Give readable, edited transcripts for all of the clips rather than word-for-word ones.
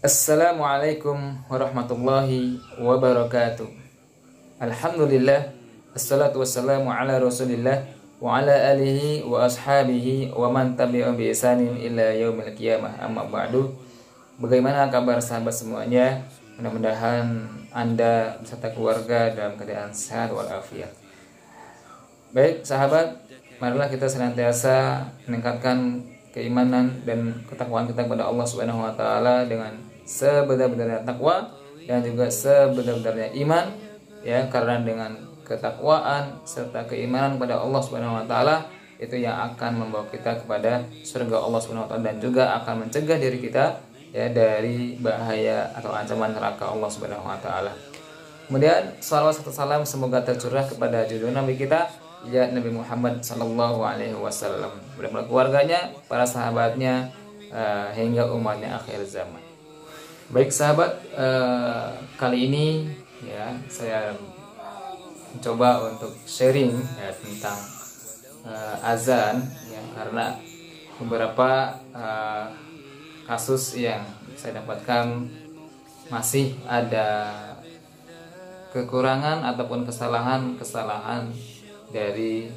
Assalamualaikum warahmatullahi wabarakatuh. Alhamdulillah, assalatu wassalamu ala rasulillah wa ala alihi wa ashabihi wa man tabi'ahum bi ihsanin ila yaumil qiyamah. Amma ba'du. Bagaimana kabar sahabat semuanya? Mudah-mudahan Anda beserta keluarga dalam keadaan sehat walafiat. Baik sahabat, marilah kita senantiasa meningkatkan keimanan dan ketakwaan kita kepada Allah Subhanahu wa taala dengan sebenar-benarnya takwa dan juga sebenar-benarnya iman, ya, karena dengan ketakwaan serta keimanan kepada Allah Subhanahu wa taala itu yang akan membawa kita kepada surga Allah Subhanahu wa taala dan juga akan mencegah diri kita, ya, dari bahaya atau ancaman neraka Allah Subhanahu wa taala. Kemudian salawat serta salam semoga tercurah kepada junjungan Nabi kita, ya, Nabi Muhammad sallallahu alaihi wasallam, bersama keluarganya, para sahabatnya, hingga umatnya akhir zaman. Baik sahabat, kali ini, ya, saya mencoba untuk sharing, ya, tentang azan, ya, karena beberapa kasus yang saya dapatkan masih ada kekurangan ataupun kesalahan dari,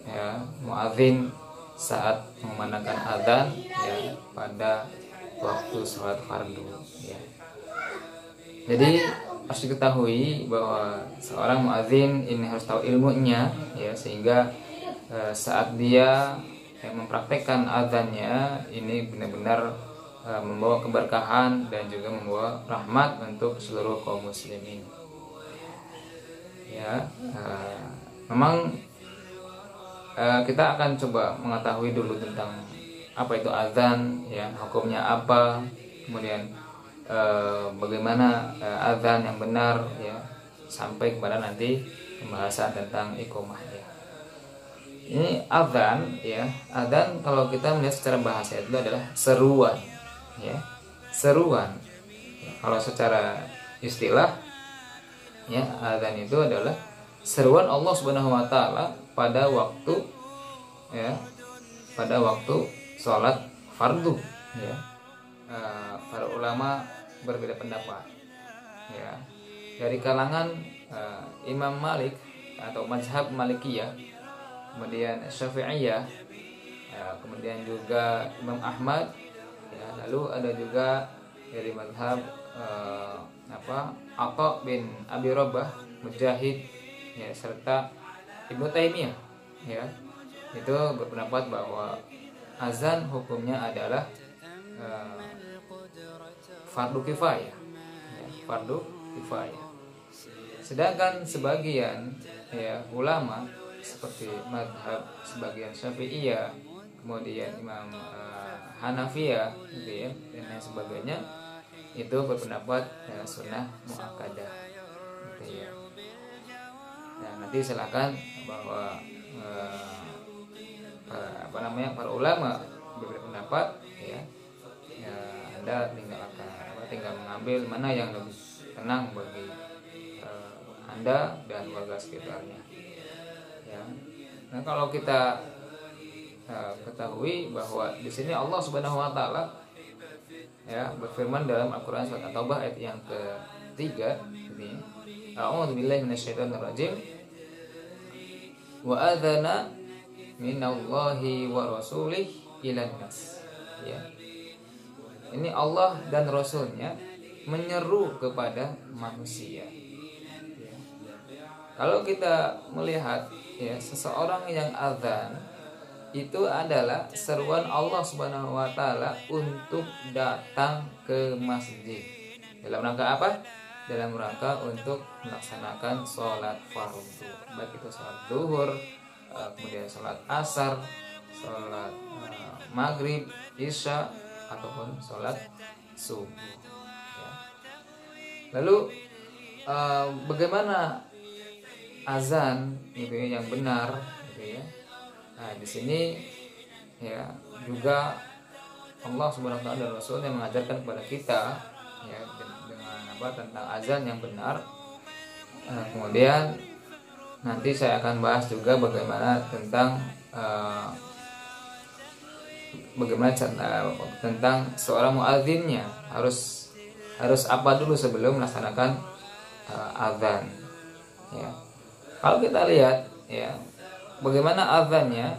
ya, muadzin saat mengumandangkan azan, ya, pada waktu sholat fardu, ya. Jadi harus diketahui bahwa seorang muadzin ini harus tahu ilmunya, ya, sehingga saat dia mempraktekkan azannya ini benar-benar membawa keberkahan dan juga membawa rahmat untuk seluruh kaum muslimin. Ya, memang kita akan coba mengetahui dulu tentang apa itu azan, ya, hukumnya apa, kemudian bagaimana azan yang benar, ya, sampai kepada nanti pembahasan tentang iqomah, ya. Ini azan, ya, azan kalau kita melihat secara bahasa itu adalah seruan, ya, seruan. Kalau secara istilah, ya, azan itu adalah seruan Allah Subhanahu wa taala pada waktu, ya, pada waktu sholat fardu, ya. Para ulama berbeda pendapat, ya, dari kalangan Imam Malik atau mazhab Malikiyah, kemudian Syafi'iyah, ya, kemudian juga Imam Ahmad, ya, lalu ada juga dari mazhab Atha bin Abi Rabah, Mujahid, ya, serta Ibnu Taimiyah, ya, itu berpendapat bahwa azan hukumnya adalah fardu kifayah, ya, fardu kifayah. Sedangkan sebagian, ya, ulama seperti madhab sebagian Syafi'iyah, kemudian Imam Hanafiyah, gitu, ya, dan lain sebagainya, itu berpendapat sunnah muakkadah, gitu, ya. Nah, nanti silakan bahwa para ulama berbeda pendapat, ya, Anda tinggal mengambil mana yang lebih tenang bagi Anda dan warga sekitarnya, ya. Nah, kalau kita ketahui bahwa di sini Allah Subhanahu wa taala, ya, berfirman dalam Al-Qur'an surat At-Taubah ayat yang ketiga, ini a'udzubillahi minasyaitonirrajim wa adzana minallahi wa rasulih ilan nas, ya. Ini Allah dan Rasulnya menyeru kepada manusia, ya. Kalau kita melihat, ya, seseorang yang azan itu adalah seruan Allah Subhanahu wa taala untuk datang ke masjid. Dalam rangka apa? Dalam rangka untuk melaksanakan sholat fardu, baik itu sholat zuhur, kemudian sholat asar, sholat maghrib, isya, ataupun sholat subuh, ya. Lalu bagaimana azan, gitu, ya, yang benar, gitu, ya. Nah, di sini, ya, juga Allah Subhanahu wa taala dan Rasulnya mengajarkan kepada kita, ya, dengan apa, tentang azan yang benar. Kemudian nanti saya akan bahas juga bagaimana tentang tentang seorang muadzinnya harus harus apa dulu sebelum melaksanakan azan. Ya. Kalau kita lihat ya bagaimana azannya,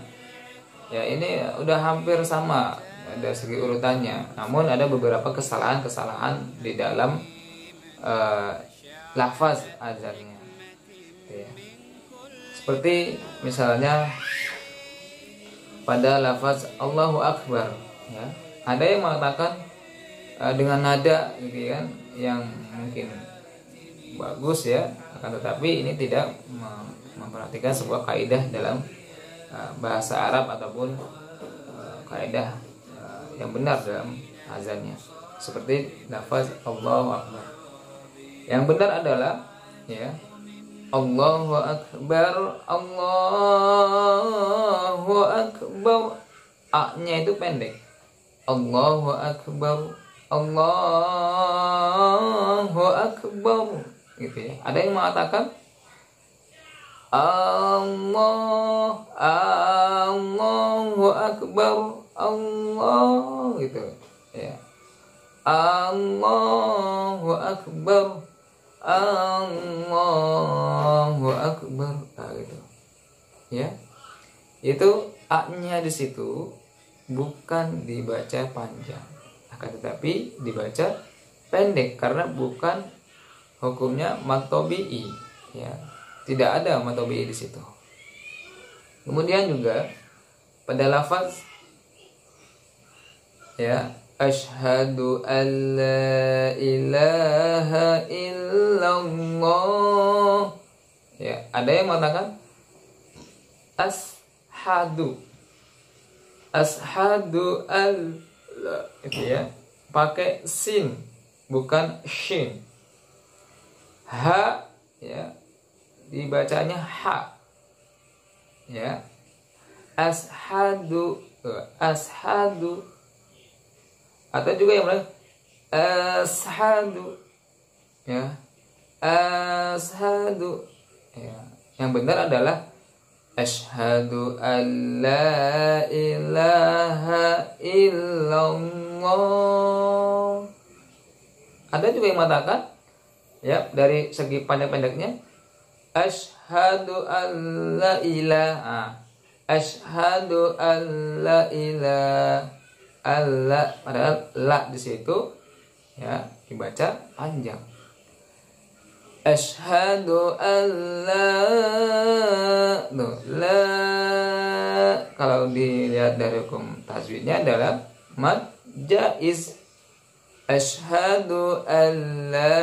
ya ini udah hampir sama dari segi urutannya. Namun ada beberapa kesalahan-kesalahan di dalam lafaz azannya. Ya. Seperti misalnya pada lafaz Allahu Akbar, ya. Ada yang mengatakan dengan nada gitu kan yang mungkin bagus ya, akan tetapi ini tidak memperhatikan sebuah kaidah dalam bahasa Arab ataupun kaidah yang benar dalam azannya. Seperti lafaz Allahu Akbar. Yang benar adalah ya Allahu Akbar, Allahu Akbar. A-nya itu pendek. Allahu Akbar, Allahu Akbar. Gitu ya. Ada yang mengatakan Allahu Akbar, Allah gitu ya. Allahu Akbar, Allahu Akbar, gitu. Ya. Itu A-nya di situ bukan dibaca panjang, akan tetapi dibaca pendek karena bukan hukumnya mad tabi'i, ya. Tidak ada mad tabi'i di situ. Kemudian juga pada lafaz ya asyhadu an la ilaha illallah, ya ada yang mengatakan ashadu al itu ya pakai sin bukan shin. Ha ya dibacanya ha, ya ashadu atau juga yang lain ashadu, ya ashadu, ya yang benar adalah asyhadu an la ilaha illallah. Ada juga yang mengatakan ya dari segi pendek-pendeknya asyhadu an la ilaha, asyhadu an la ilaha, Allah padahal la di situ ya dibaca panjang. Asyhadu an la kalau dilihat dari hukum tajwidnya adalah mad jaiz. Asyhadu an la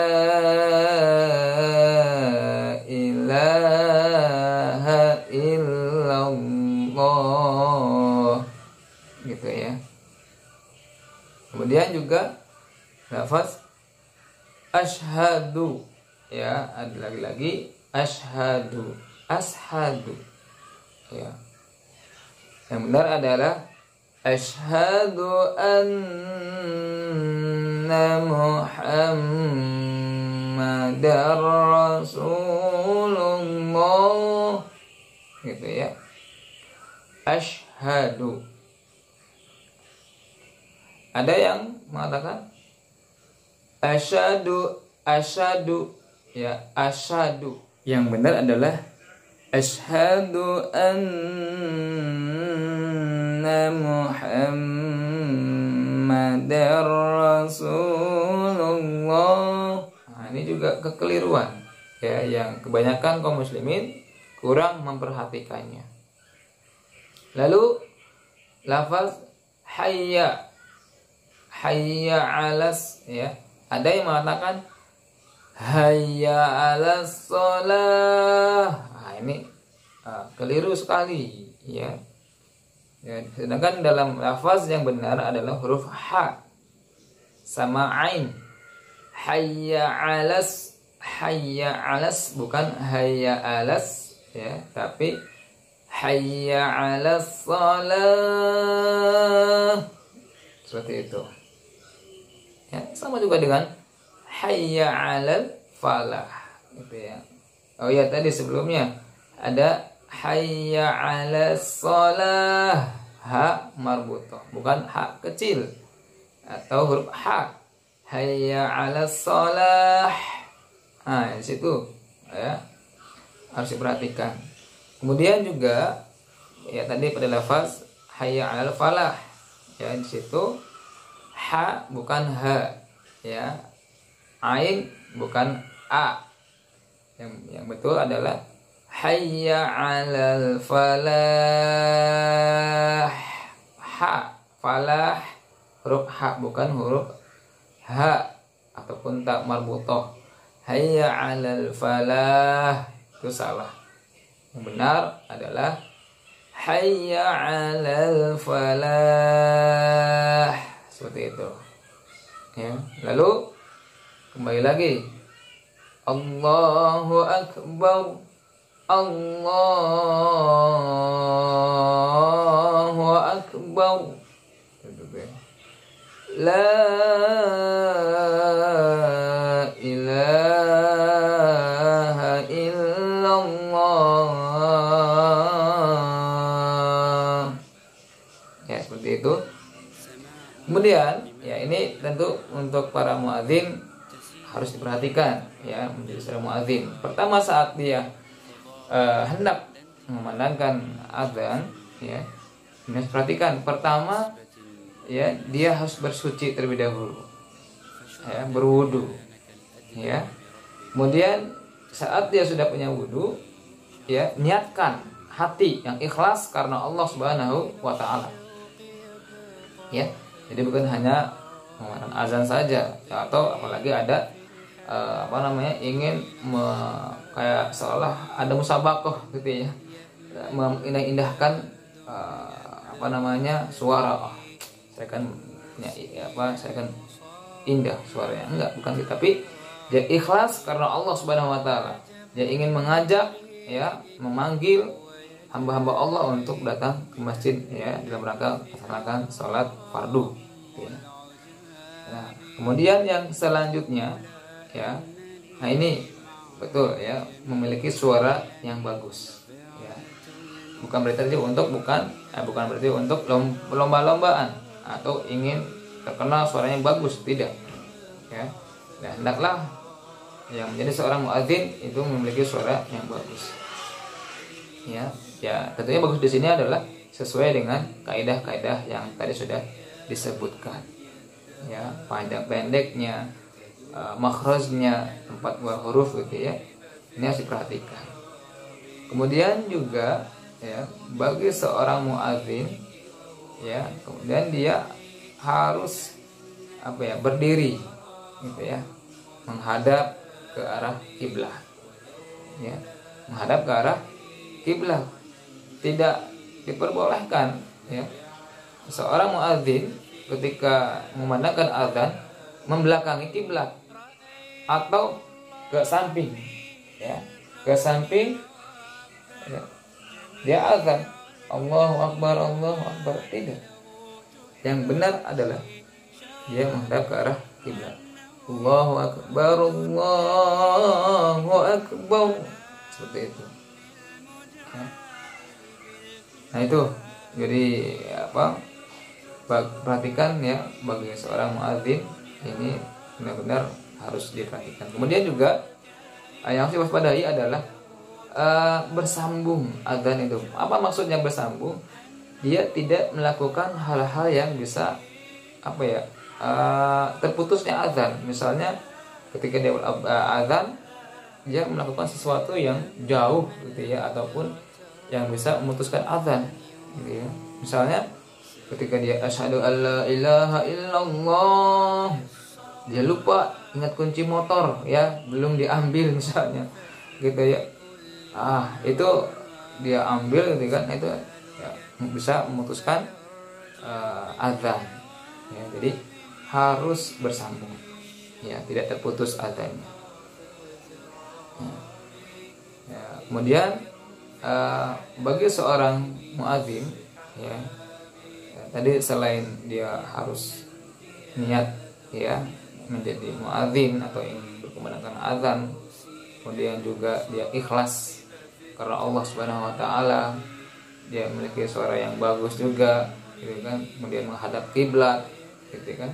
ilaha illallah gitu ya. Kemudian juga lafaz asyhadu, ya ada lagi ashadu ya. Yang benar adalah asyhadu anna muhammadar rasulullah gitu ya. Asyhadu. Ada yang mengatakan asyhadu ya asyhadu. Yang benar adalah asyhadu anna muhammadar rasulullah. Nah, ini juga kekeliruan ya yang kebanyakan kaum muslimin kurang memperhatikannya. Lalu lafaz hayya alas, ya ada yang mengatakan hayya alas shalah. Nah, ini keliru sekali ya. Sedangkan dalam lafaz yang benar adalah huruf ha sama ain. Hayya alas bukan hayya alas ya, tapi hayya alas shalah seperti itu. Ya, sama juga dengan hayya 'alal falah gitu ya. Oh ya, tadi sebelumnya ada hayya 'alas shalah, ha marbutah, bukan ha kecil atau huruf ha. hayya 'alas shalah. Nah, di situ ya harus diperhatikan. Kemudian juga ya tadi pada lafaz hayya 'alal falah. Ya, di situ ha bukan ha, ya. Ain bukan a. Yang betul adalah hayya 'alal falah. Ha, falah huruf ha bukan huruf ha ataupun tak marbutoh. Hayya 'alal falah itu salah. Yang benar adalah hayya 'alal falah. Seperti itu. Ya, lalu kembali lagi. Allahu akbar. Allahu akbar. La ilaha illallah. Ya, seperti itu. Kemudian ya ini tentu untuk para muadzin harus diperhatikan ya menjadi seorang muadzin. Pertama saat dia hendak memandangkan azan ya, ini harus perhatikan. Pertama ya dia harus bersuci terlebih dahulu ya, berwudu ya. Kemudian saat dia sudah punya wudu ya, niatkan hati yang ikhlas karena Allah Subhanahu wa taala ya. Jadi bukan hanya memandang azan saja ya, atau apalagi ada ingin kayak seolah ada musabakoh gitu ya, mengindah-indahkan suara. Saya kan saya kan indah suaranya, enggak, bukan gitu. Tapi dia ikhlas karena Allah Subhanahu wa taala. Dia ingin mengajak ya, memanggil hamba-hamba Allah untuk datang ke masjid ya dalam rangka melaksanakan sholat fardu ya. Nah, kemudian yang selanjutnya ya, nah ini betul ya, memiliki suara yang bagus ya. Bukan berarti bukan berarti untuk lomba-lombaan atau ingin terkenal suaranya bagus, tidak ya. Nah, hendaklah yang menjadi seorang muadzin itu memiliki suara yang bagus ya. Ya, tentunya bagus di sini adalah sesuai dengan kaidah-kaidah yang tadi sudah disebutkan ya, panjang pendeknya, makhrajnya, tempat buang huruf gitu ya, ini harus diperhatikan. Kemudian juga ya, bagi seorang muadzin ya, kemudian dia harus berdiri gitu ya, menghadap ke arah kiblat ya, menghadap ke arah kiblat. Tidak diperbolehkan ya seorang muadzin ketika memandangkan azan membelakangi kiblat atau ke samping ya, ke samping ya. Dia azan Allahu akbar, Allahu akbar, tidak. Yang benar adalah dia menghadap ke arah kiblat. Allahu akbar, Allahu akbar, seperti itu ya. Nah itu jadi perhatikan ya, bagi seorang muadzin ini benar-benar harus diperhatikan. Kemudian juga yang harus diwaspadai adalah bersambung azan itu. Apa maksudnya bersambung? Dia tidak melakukan hal-hal yang bisa terputusnya azan. Misalnya ketika dia azan, dia melakukan sesuatu yang jauh gitu ya, ataupun yang bisa memutuskan azan gitu ya. Misalnya ketika dia asyhadu alla ilaha illallah, dia lupa ingat kunci motor ya, belum diambil misalnya gitu ya. Itu dia ambil gitu kan, itu ya, bisa memutuskan azan ya. Jadi harus bersambung ya, tidak terputus azannya ya. Kemudian bagi seorang muadzin ya, tadi selain dia harus niat ya menjadi muadzin atau ingin berkumandangkan azan, kemudian juga dia ikhlas karena Allah Subhanahu wa taala, dia memiliki suara yang bagus juga gitu kan, kemudian menghadap kiblat gitu kan.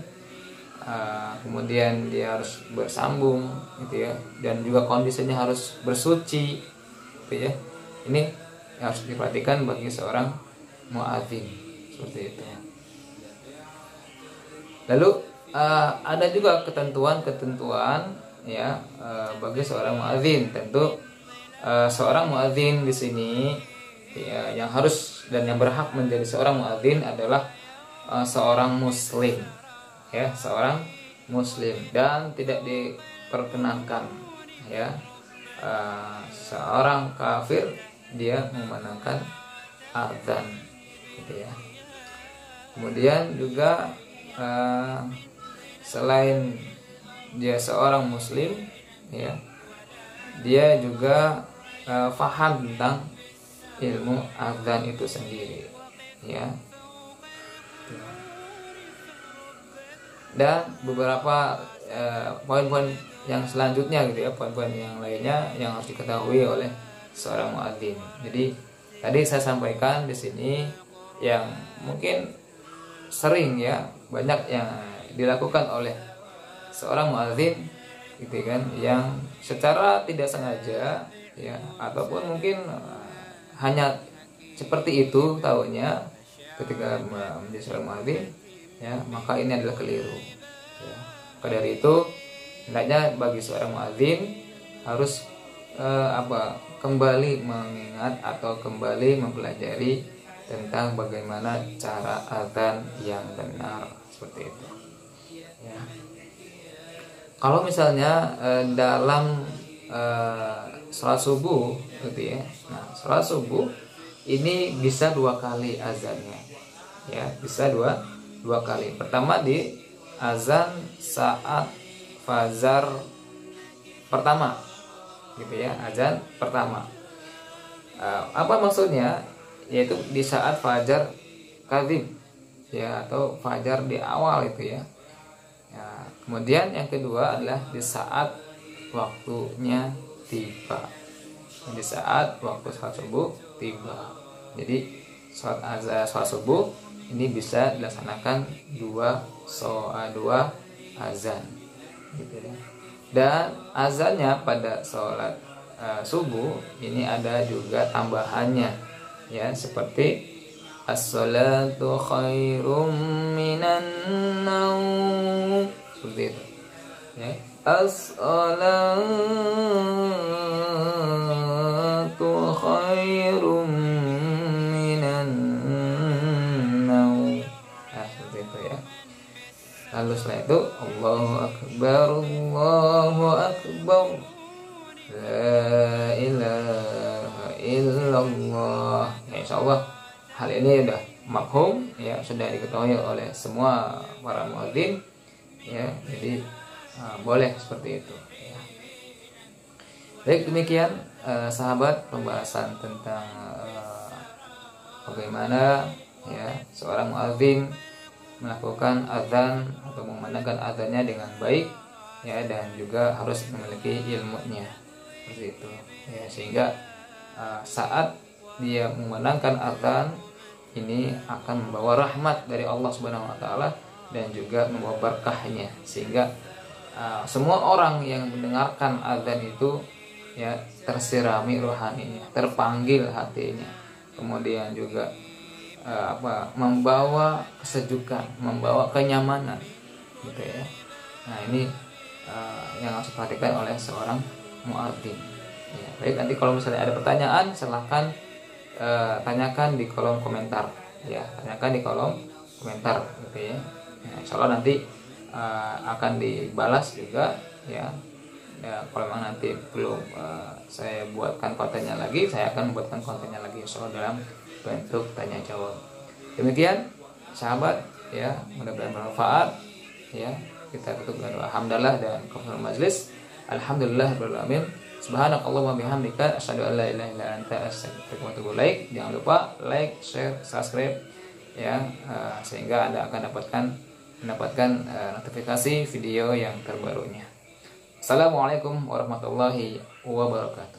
kemudian dia harus bersambung gitu ya, dan juga kondisinya harus bersuci gitu ya. Ini harus diperhatikan bagi seorang muadzin seperti itu. Lalu ada juga ketentuan-ketentuan ya bagi seorang muadzin. Tentu seorang muadzin di sini ya, yang harus dan yang berhak menjadi seorang muadzin adalah seorang muslim ya, seorang muslim, dan tidak diperkenankan ya seorang kafir dia memandangkan azan gitu ya. Kemudian juga selain dia seorang muslim ya, dia juga faham tentang ilmu azan itu sendiri ya. Dan beberapa poin-poin yang selanjutnya gitu ya, poin-poin yang lainnya yang harus diketahui oleh seorang muadzin. Jadi tadi saya sampaikan di sini yang mungkin sering ya, banyak yang dilakukan oleh seorang muadzin gitu kan, yang secara tidak sengaja ya, ataupun mungkin hanya seperti itu taunya ketika menjadi seorang muadzin ya, maka ini adalah keliru ya. Maka dari itu hendaknya bagi seorang muadzin harus kembali mengingat atau kembali mempelajari tentang bagaimana cara azan yang benar seperti itu ya. Kalau misalnya dalam sholat subuh gitu ya, nah sholat subuh ini bisa 2 kali azannya ya, bisa dua kali. Pertama di azan saat fajar pertama gitu ya, azan pertama. Apa maksudnya? Yaitu di saat fajar kadzib ya, atau fajar di awal itu ya. Kemudian yang kedua adalah di saat waktunya tiba, di saat waktu sholat subuh tiba. Jadi sholat subuh ini bisa dilaksanakan dua azan gitu ya. Dan azannya pada sholat subuh ini ada juga tambahannya ya, seperti as-salatu khairum minan naum, seperti itu ya. As-salatu khairum minan naum, nah seperti itu ya. Lalu setelah itu Allahu akbar, Allahu akbar, la ilaha illallah ya. Insyaallah hal ini sudah makhum ya, sudah diketahui oleh semua para muadzin ya. Jadi boleh seperti itu ya. Baik, demikian sahabat pembahasan tentang bagaimana ya seorang muadzin melakukan azan atau memandangkan azannya dengan baik ya, dan juga harus memiliki ilmunya seperti itu ya, sehingga saat dia memandangkan azan ini akan membawa rahmat dari Allah Subhanahu wa taala dan juga membawa berkahnya, sehingga semua orang yang mendengarkan azan itu ya tersirami rohaninya, terpanggil hatinya, kemudian juga membawa kesejukan, membawa kenyamanan gitu ya. Nah ini yang harus diperhatikan oleh seorang muadzin ya. Baik, nanti kalau misalnya ada pertanyaan silahkan tanyakan di kolom komentar ya, tanyakan di kolom komentar gitu ya. Nah, insya Allah nanti akan dibalas juga ya. Kalau memang nanti belum saya buatkan kontennya lagi, saya akan membuatkan kontennya lagi insya Allah dalam bentuk tanya jawab. Demikian sahabat ya, mudah-mudahan bermanfaat ya. Kita tutup dengan doa hamdalah dan kafaratul majlis. Alhamdulillahirabbil alamin. Subhanakallahumma bihamdika asyhadu an la ilaha illa anta astaghfiruka wa atubu ilaik. Jangan lupa like, share, subscribe ya, sehingga Anda akan mendapatkan notifikasi video yang terbarunya. Assalamualaikum warahmatullahi wabarakatuh.